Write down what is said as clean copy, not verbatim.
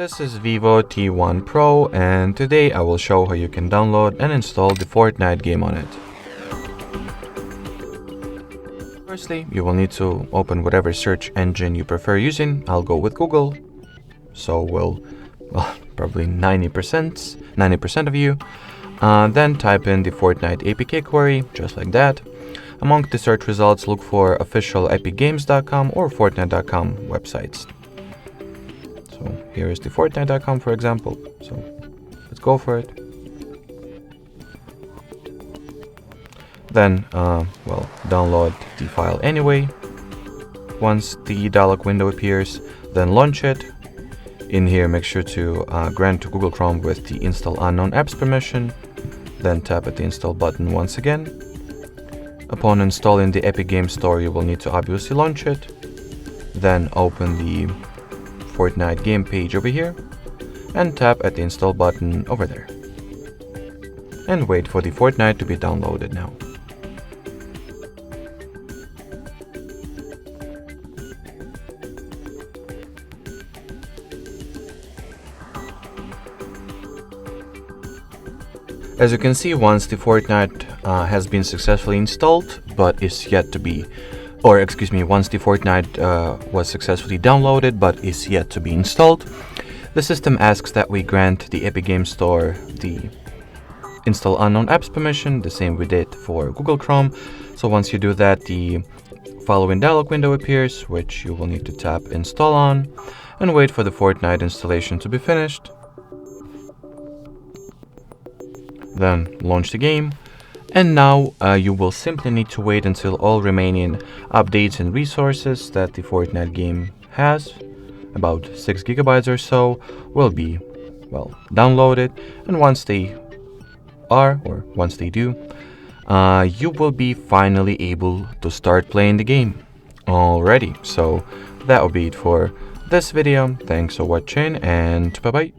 This is Vivo T1 Pro, and today I will show how you can download and install the FORTNITE game on it. Firstly, you will need to open whatever search engine you prefer using. I'll go with Google, so probably 90% of you. Then type in the FORTNITE APK query, just like that. Among the search results, look for official epicgames.com or fortnite.com websites. So here is the fortnite.com, for example. So let's go for it. Then, download the file anyway. Once the dialog window appears, then launch it. In here, make sure to grant to Google Chrome with the install unknown apps permission. Then tap at the install button once again. Upon installing the Epic Games Store, you will need to obviously launch it. Then open the FORTNITE game page over here and tap at the install button over there. And wait for the FORTNITE to be downloaded now. As you can see, once the FORTNITE has been successfully installed, but is yet to be, once the FORTNITE was successfully downloaded, but is yet to be installed, the system asks that we grant the Epic Games Store the install unknown apps permission, the same we did for Google Chrome. So once you do that, the following dialog window appears, which you will need to tap install on, and wait for the FORTNITE installation to be finished. Then launch the game, and now you will simply need to wait until all remaining updates and resources that the FORTNITE game has, about 6 GB or so, will be downloaded. And once they do, you will be finally able to start playing the game. Alrighty, so that will be it for this video. Thanks for watching, and bye bye.